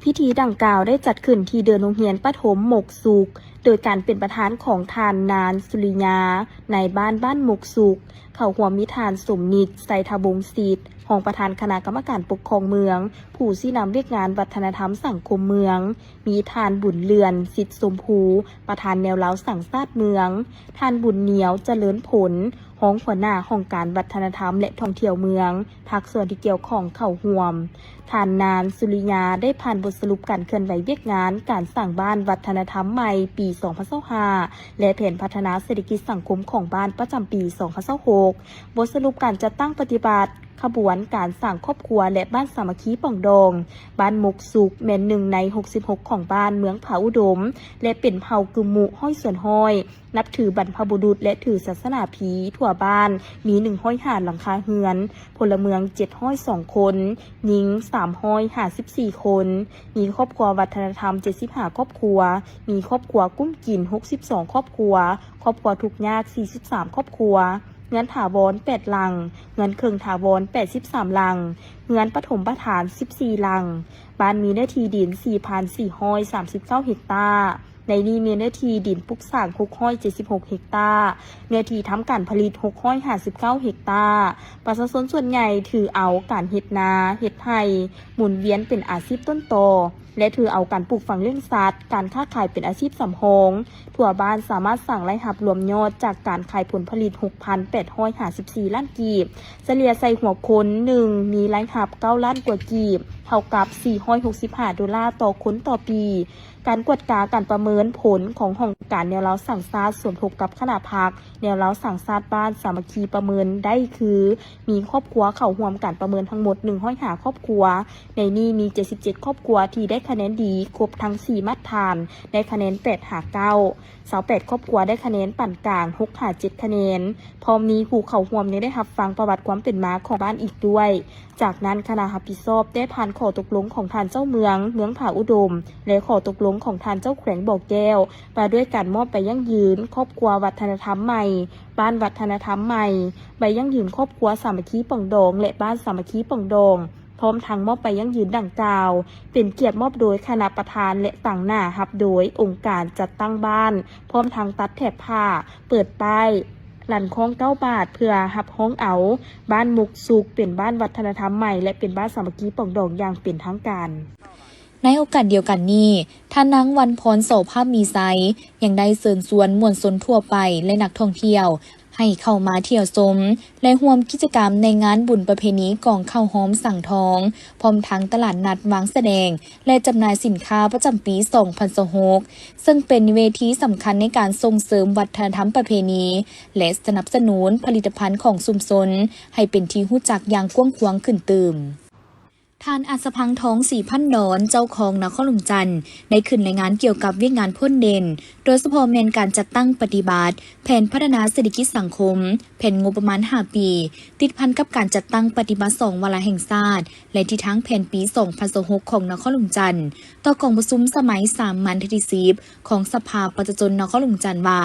พิธีดังกล่าวได้จัดขึ้นที่เดือนโรงเรียนประถมหมกสุกโดยการเป็นประธานของทานนานสุริยาในบ้านหมกสุกเขาหัวมิทานสมนิตไสทบงศิษย์รองประธานคณะกรรมการปกครองเมืองผู้ชี้นำเวียกงานวัฒนธรรมสังคมเมืองมีทานบุญเลือนสิทธิสมภูประธานแนวเล้าสังซาดเมืองทานบุญเหนียวเจริญผลห้องหัวหน้าห้องการวัฒนธรรมและท่องเที่ยวเมืองภาคส่วนที่เกี่ยวข้องเข้าร่วมทานนานสุริยาได้ผ่านบทสรุปการเคลื่อนไหวเวียกงานการสร้างบ้านวัฒนธรรมใหม่ปี2025และแผนพัฒนาเศรษฐกิจสังคมของบ้านประจำปี2026บทสรุปการจัดตั้งปฏิบัติขบวนการสร้างครอบครัวและบ้านสามัคคีป่องดองบ้านมกสุกแม่น1 ใน 66ของบ้านเมืองผาอุดมและเป็นเผ่ากึมมุห้อยส่วนห้อยนับถือบรรพบุรุษและถือศาสนาผีทั่วบ้านมี105หลังคาเฮือนพลเมือง702 คนหญิง354 คนมีครอบครัววัฒนธรรม75ครอบครัวมีครอบครัวกุ้มกิน62ครอบครัวครอบครัวทุกข์ยาก43ครอบครัวเงินถาวร8 หลังเงินครึ่งถาวร83 หลังเงินปฐมประฐาน14 หลังบ้านมีเนื้อที่ดิน 4,439 เฮกตาร์ในนี้มีเนื้อที่ดินปลูกสร้าง676 เฮกตาร์เนื้อที่ทำการผลิต659 เฮกตาร์ประชาชนส่วนใหญ่ถือเอาการเฮ็ดนาเฮ็ดไร่หมุนเวียนเป็นอาชีพต้นตอและถือเอาการปลูกฝังเลี้ยงสัตว์การค้าขายเป็นอาชีพสำรองทั่วบ้านสามารถสั่งรายรับรวมยอดจากการขายผลผลิต 6,854 ล้านกีบเฉลี่ยใส่หัวคน1มีรายรับ9 ล้านกว่ากีบเท่ากับ$465ต่อคนต่อปีการกวดกาการประเมินผลของห้องการแนวเล้าสั่งซาดสวมทบกับคณะพักแนวเล้าสั่งซาดบ้านสามัคคีประเมินได้คือมีครอบครัวเข้าร่วมการประเมินทั้งหมด105ครอบครัวในนี้มี77ครอบครัวที่ได้คะแนนดีครบทั้ง4มาตรฐานได้คะแนน8-9 28ครอบครัวได้คะแนนปานกลาง6-7คะแนนพร้อมนี้ผู้เข้าร่วมได้รับฟังประวัติความเป็นมาของบ้านอีกด้วยจากนั้นคณะรับผิดชอบได้ผ่านข้อตกลงของท่านเจ้าเมืองผาอุดมและข้อตกลงของท่านเจ้าแขวงบ่อแก้วมาด้วยการมอบไปยั่งยืนครอบครัววัฒนธรรมใหม่บ้านวัฒนธรรมใหม่ใบยั่งยืนครอบครัวสามัคคีป่องดองและบ้านสามัคคีป่องดองพร้อมทั้งมอบไปยั่งยืนดังกล่าวเป็นเกียรติมอบโดยคณะประธานและต่างหน้ารับโดยองค์การจัดตั้งบ้านพร้อมทั้งตัดแถบผ้าเปิดป้าย หลั่นคล้อง9 บาทเพื่อหับห้องเอาบ้านมุกสุกเป็นบ้านวัฒนธรรมใหม่และเป็นบ้านสามัคคีปองดองอย่างเป็นทางการ ในโอกาสเดียวกันนี้ท่านนางวันพรโสภาพมีไซยังได้เชิญชวนมวลชนทั่วไปและนักท่องเที่ยวให้เข้ามาเที่ยวชมและร่วมกิจกรรมในงานบุญประเพณีกองข้าวหอมสังทองพร้อมทั้งตลาดนัดวางแสดงและจำหน่ายสินค้าประจำปี 2026 ซึ่งเป็นเวทีสำคัญในการส่งเสริมวัฒนธรรมประเพณีและสนับสนุนผลิตภัณฑ์ของชุมชนให้เป็นที่รู้จักอย่างกว้างขวางขึ้นตื่มท่านอัศพังทองสีพันดอนเจ้าของนครหลวงจันทร์ได้ขึ้นรายงานเกี่ยวกับเวียกงานพ่นเด่นโดยเฉพาะแมนการจัดตั้งปฏิบัติแผนพัฒนาเศรษฐกิจสังคมแผนงบประมาณ5 ปีติดพันกับการจัดตั้งปฏิบัติ2 วาระแห่งชาติและที่ทั้งแผนปี 2026 ของนครหลวงจันทร์ต่อกองประชุมสมัย3 มันที่10ของสภาประชาชนนครหลวงจันทร์ว่า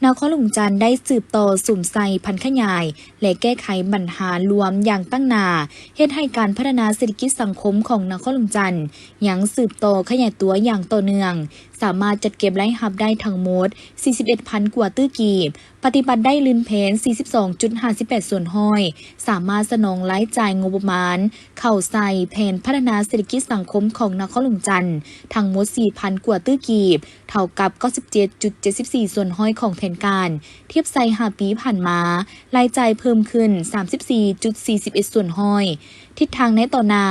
นครหลวงจันทร์ได้สืบต่อสุ่มใส่พันขยายและแก้ไขปัญหารวมอย่างตั้งหน้าเฮ็ดให้การพัฒนาเศรษฐกิจสังคมของนครหลวงจันทร์ยังสืบต่อขยายตัวอย่างต่อเนื่องสามารถจัดเก็บรายรับได้ทั้งหมด 41,000 กว่าตื้อกีบปฏิบัติได้ลื่นเพน 42.58 ส่วนห้อยสามารถสนองรายจ่ายงบประมาณเข้าใส่แผนพัฒนาเศรษฐกิจสังคมของนครหลวงจันทร์ทั้งหมด 4,000 กว่าตื้อกีบเท่ากับ 97.74 ส่วนห้อยของแผนการเทียบใส่5 ปีผ่านมารายจ่ายเพิ่มขึ้น 34.41 ส่วนห้อยทิศทางในต่อหน้า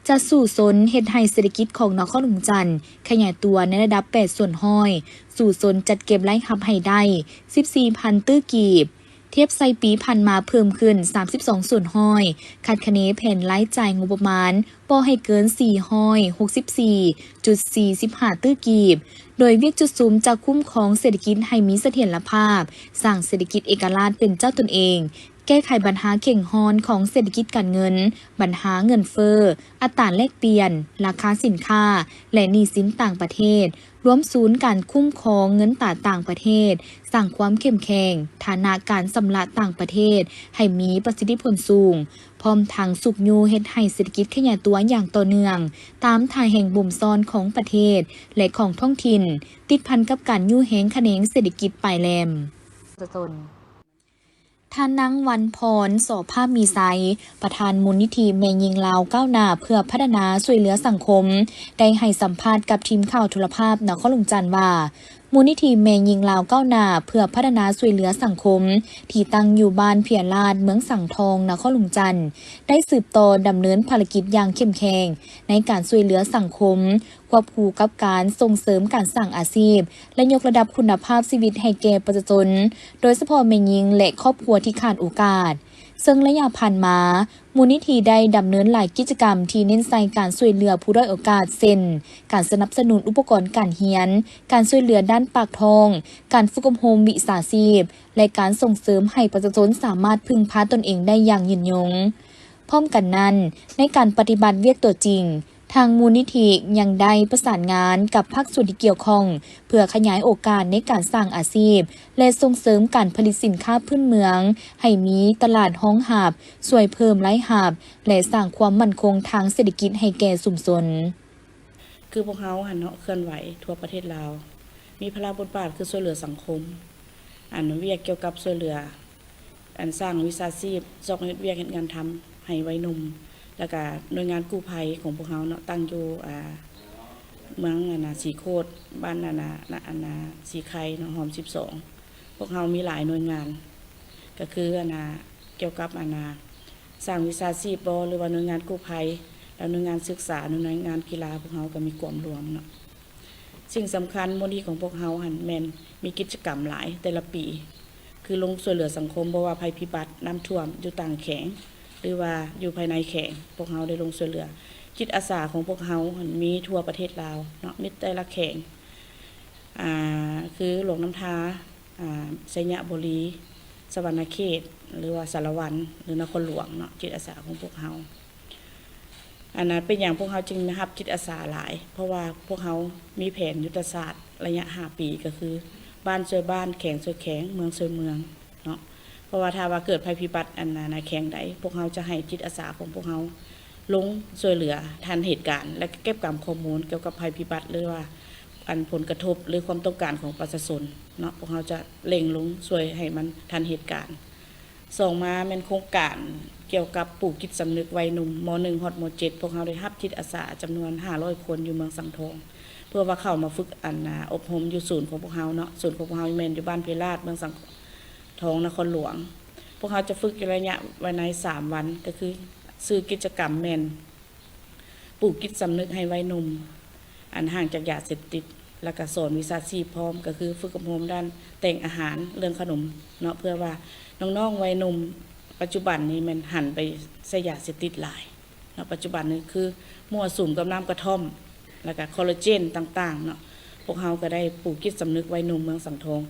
จะสู่ซนเฮ็ดให้เศรษฐกิจของนครหลวงจันทร์ขยายตัวในระดับ 8 ส่วนห้อยสู่ซนจัดเก็บรายรับให้ได้ 14,000 ตื้อกีบเทียบใส่ปีผ่านมาเพิ่มขึ้น 32 ส่วนห้อยคาดคะเนแผนรายจ่ายงบประมาณบ่ให้เกิน4ห้อย 64.45 ตื้อกีบโดยเวียกจุดสูมจะคุ้มของเศรษฐกิจให้มีเสถียรภาพสร้างเศรษฐกิจเอกราชเป็นเจ้าตนเองแก้ไขปัญหาเข่งฮอนของเศรษฐกิจการเงินปัญหาเงินเฟ้ออัตราแลกเปลี่ยนราคาสินค้าและหนี้สินต่างประเทศรวมศูนย์การคุ้มครองเงินตราต่างประเทศสร้างความเข้มแข็งฐานะการชำระต่างประเทศให้มีประสิทธิผลสูงพร้อมทางสุกยูเฮ็ดให้เศรษฐกิจขยายตัวอย่างต่อเนื่องตามทางแห่งบ่มซ้อนของประเทศและของท้องถิ่นติดพันกับการยู่แหงคะแนงเศรษฐกิจปลายแหลมท่านนางวันพรโสภาพมีไซประธานมูลนิธิแม่ยิงลาวก้าวหน้าเพื่อพัฒนาช่วยเหลือสังคมได้ให้สัมภาษณ์กับทีมข่าวโทรภาพนครหลวงจันทร์ว่ามูลนิธิแม่ยิงลาวก้าวหน้าเพื่อพัฒนาช่วยเหลือสังคมที่ตั้งอยู่บ้านเพียรลาดเมืองสังทองนครหลวงจันทร์ได้สืบต่อดำเนินภารกิจอย่างเข้มแข็งในการช่วยเหลือสังคมควบคู่กับการส่งเสริมการสร้างอาชีพและยกระดับคุณภาพชีวิตให้แก่ประชาชนโดยเฉพาะแม่ยิงและครอบครัวที่ขาดโอกาสซึ่งระยะผ่านมามูลนิธิได้ดำเนินหลายกิจกรรมที่เน้นใส่การช่วยเหลือผู้ด้อยโอกาสเช่นการสนับสนุนอุปกรณ์การเรียนการช่วยเหลือด้านปากท้องการฝึกอบรมวิชาชีพและการส่งเสริมให้ประชาชนสามารถพึ่งพาตนเองได้อย่างยืนยงพร้อมกันนั้นในการปฏิบัติเวียกตัวจริงทางมูลนิธิยังได้ประสานงานกับภาคส่วนที่เกี่ยวข้องเพื่อขยายโอกาสในการสร้างอาชีพและส่งเสริมการผลิตสินค้าพื้นเมืองให้มีตลาดห้องหาบช่วยเพิ่มรายรับและสร้างความมั่นคงทางเศรษฐกิจให้แก่ชุมชนคือพวกเขาหันเนาะเคลื่อนไหวทั่วประเทศลาวมีพลังบทบาทคือช่วยเหลือสังคมเวียกเกี่ยวกับช่วยเหลือสร้างวิชาชีพจอกเฮ็ดเวียกเฮ็ดงานทำให้วัยหนุ่มแล้วก็หน่วยงานกู้ภัยของพวกเขาเนาะตั้งอยู่เมืองสีโคตรบ้านสีไข่เนาะหอม12พวกเขามีหลายหน่วยงานก็คือเกี่ยวกับสร้างวิชาชีพบ่หรือว่าหน่วยงานกู้ภัยแล้วหน่วยงานศึกษาหน่วยงานกีฬาพวกเขาก็มีกลุ่มรวมเนาะสิ่งสำคัญมูลนิธิของพวกเขาหันแม่นมีกิจกรรมหลายแต่ละปีคือลงช่วยเหลือสังคมบ่ว่าภัยพิบัติน้ำท่วมอยู่ต่างแข็งหรือว่าอยู่ภายในแข่งพวกเขาได้ลงช่วยเหลือจิตอาสาของพวกเขามีทั่วประเทศลาวเนาะมิตรแต่ละแข่งคือหลวงน้ำทาชัยบุรีสวรรณเขตหรือว่าสารวันหรือนครหลวงเนาะจิตอาสาของพวกเขาเป็นอย่างพวกเขาจึงนะครับจิตอาสาหลายเพราะว่าพวกเขามีแผนยุทธศาสตร์ระยะ5 ปีก็คือบ้านช่วยบ้านแข่งช่วยแข่งเมืองช่วยเมืองเนาะเพราะว่าถ้าว่าเกิดภัยพิบัติในแข่งใดพวกเขาจะให้จิตอาสาของพวกเขาลงช่วยเหลือทันเหตุการณ์และเก็บกรรมข้อมูลเกี่ยวกับภัยพิบัติหรือว่า ผลกระทบหรือความต้องการของประชาชนเนาะพวกเราจะเร่งลงช่วยให้มันทันเหตุการณ์ส่งมาเป็นโครงการเกี่ยวกับปลูกจิตสำนึกวัยหนุ่มม.1 ฮอดม.7 พวกเราได้รับจิตอาสาจำนวน500คนอยู่เมืองสังทองเพื่อว่าเข้ามาฝึกอบรมอยู่ศูนย์ของพวกเราเนาะศูนย์ของพวกเราแม่นอยู่บ้านเพลาดเมืองสังทองนครหลวงพวกเราจะฝึกอยู่ระยะวันใน3วันก็คือซื้อกิจกรรมแม่นปลูกจิตสำนึกให้วัยหนุ่มห่างจากยาเสพติดแล้วก็สอนวิชาชีพพร้อมก็คือฝึกอบรมด้านแต่งอาหารเรื่องขนมเนาะเพื่อว่าน้องๆวัยหนุ่มปัจจุบันนี้มันหันไปใช้ยาเสพติดหลายเนาะปัจจุบันนี้คือมั่วสุมกับน้ำกระท่อมแล้วก็คอลลาเจนต่างๆเนาะพวกเราก็ได้ปลูกจิตสำนึกวัยหนุ่มเมืองสังทอง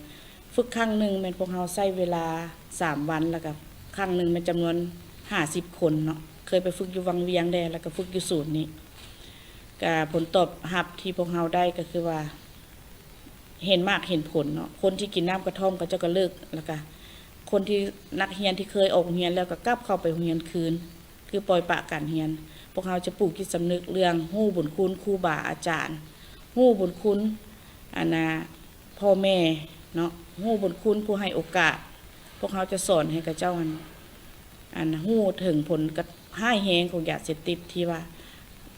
ฝึกครั้งหนึ่งมันพวกเราใช้เวลา3วันแล้วก็ครั้งหนึ่งมันจำนวน50คนเนาะเคยไปฝึกอยู่วังเวียงแดแล้วก็ฝึกอยู่ศูนย์นี้ก็ผลตอบรับที่พวกเราได้ก็คือว่าเห็นมากเห็นผลเนาะคนที่กินน้ำกระท่อมก็จะก็เลิกแล้วก็คนที่นักเรียนที่เคยออกเรียนแล้วก็กลับเข้าไปเรียนคืนคือปล่อยปะการเรียนพวกเราจะปลูกจิตสำนึกเรื่องฮู้บุญคุณครูบาอาจารย์ฮู้บุญคุณพ่อแม่เนาะฮู้บุญคุณผู้ให้โอกาสพวกเราจะสอนให้กับเจ้าฮู้ถึงผลกระห้ายแหงของยาเสพติดที่ว่า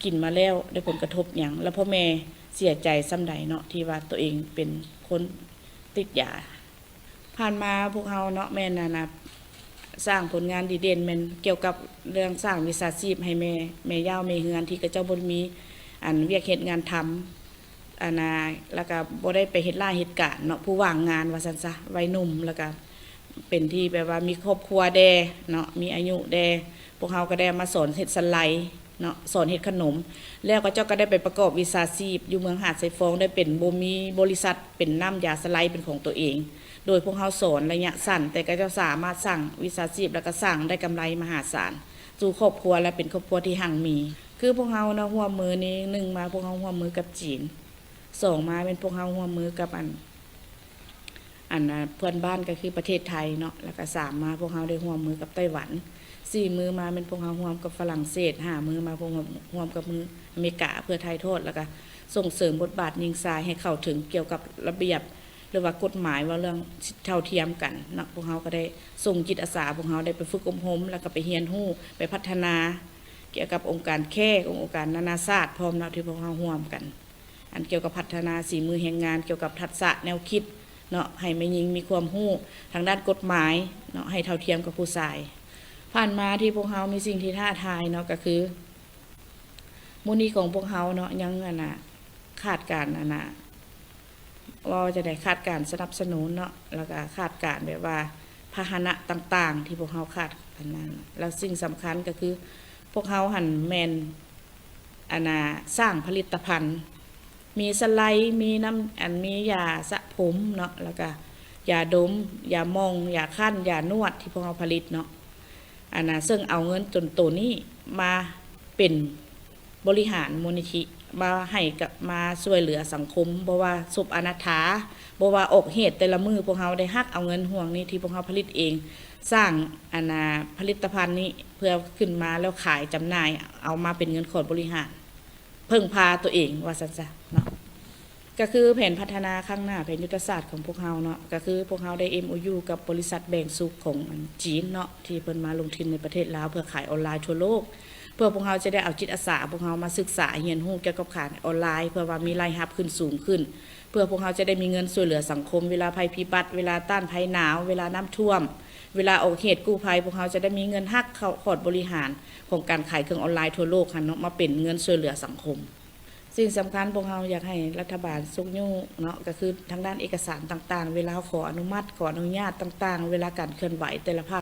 กินมาแล้วได้ผลกระทบอย่างแล้วพ่อแม่เสียใจซ้ำใดเนาะที่ว่าตัวเองเป็นคนติดยาผ่านมาพวกเราเนาะแม่สร้างผลงานดีเด่นแม่นเกี่ยวกับเรื่องสร้างวิชาชีพให้แม่ย่าวแม่เฮือนที่กระเจ้าบ่มีเวียกเฮ็ดงานทำแล้วก็บ่ได้ไปเฮ็ดเหตุการณ์เนาะผู้ว่างงานว่าซั่นซะวัยหนุ่มแล้วก็เป็นที่แบบว่ามีครอบครัวแดเนาะมีอายุแดพวกเราก็ได้มาสอนเฮ็ดสไลด์เนาะสอนเฮ็ดขนมแล้วก็เจ้าก็ได้ไปประกอบวิชาชีพอยู่เมืองหาดไซฟองได้เป็นมีบริษัทเป็นน้ำยาสไลด์เป็นของตัวเองโดยพวกเขาสอนระยะสั้นแต่ก็จะสามารถสั่งวิชาชีพแล้วก็สั่งได้กำไรมหาศาลสู่ครอบครัวและเป็นครอบครัวที่หั่งมีคือพวกเขานะร่วมมือนี้1มาพวกเขาร่วมมือกับจีน2มาเป็นพวกเขาร่วมมือกับเพื่อนบ้านก็คือประเทศไทยเนาะแล้วก็3มาพวกเขาได้ร่วมมือกับไต้หวัน4มือมาเป็นพวกเขาร่วมกับฝรั่งเศส5มือมาพวกเขาร่วมกับมืออเมริกาเพื่อไทยโทษแล้วก็ส่งเสริมบทบาทยิงทรายให้เข้าถึงเกี่ยวกับระเบียบหรือว่ากฎหมายว่าเรื่องเท่าเทียมกันเนาะพวกเขาก็ได้ส่งจิตอาสาพวกเขาได้ไปฝึกอบรมแล้วก็ไปเรียนรู้ไปพัฒนาเกี่ยวกับองค์การแค่องค์การนานาชาติพร้อมเนาะที่พวกเขาร่วมกันเกี่ยวกับพัฒนาสีมือแห่งงานเกี่ยวกับทักษะแนวคิดเนาะให้แม่หญิงมีความรู้ทางด้านกฎหมายเนาะให้เท่าเทียมกับผู้ชายผ่านมาที่พวกเขามีสิ่งที่ท้าทายเนาะก็คือมูลนิธิของพวกเขาเนาะยังขาดการว่าจะได้ขาดการสนับสนุนเนาะแล้วก็ขาดการแบบว่าพาหนะต่างๆที่พวกเขาขาดอันนั้นแล้วสิ่งสำคัญก็คือพวกเขาหันแมนสร้างผลิตภัณฑ์มีสไลด์มีน้ำมียาสระผมเนาะแล้วก็ยาดมยามองยาคั่นยานวดที่พวกเขาผลิตเนาะซึ่งเอาเงินจนตัวนี้มาเป็นบริหารมูลนิธิมาให้กับมาช่วยเหลือสังคมบ่ว่าศพอนาถาบ่ว่าออกเหตุแต่ละมือพวกเขาได้ฮักเอาเงินห่วงนี้ที่พวกเขาผลิตเองสร้างผลิตภัณฑ์นี้เพื่อขึ้นมาแล้วขายจำหน่ายเอามาเป็นเงินขอดบริหารเพิ่งพาตัวเองว่าซั่นซะเนาะก็คือแผนพัฒนาข้างหน้าแผนยุทธศาสตร์ของพวกเราเนาะก็คือพวกเราได้ MOU กับบริษัทแบ่งสุขของจีนเนาะที่เพิ่นมาลงทุนในประเทศลาวเพื่อขายออนไลน์ทั่วโลกเพื่อพวกเราจะได้เอาจิตอาสาพวกเรามาศึกษาเรียนรู้เกี่ยวกับขายออนไลน์เพื่อว่ามีรายรับขึ้นสูงขึ้นเพื่อพวกเราจะได้มีเงินช่วยเหลือสังคมเวลาภัยพิบัติเวลาต้านภัยหนาวเวลาน้ำท่วมเวลาออกเหตุกู้ภัยพวกเราจะได้มีเงินฮักเข้าขอดบริหารของการขายเครื่องออนไลน์ทั่วโลกค่ะเนาะมาเป็นเงินช่วยเหลือสังคมสิ่งสำคัญพวกเราอยากให้รัฐบาลทรงยุ่งเนาะก็คือทางด้านเอกสารต่างๆเวลาขออนุมัติขออนุญาตต่างๆเวลาการเคลื่อนไหวแต่ละภาค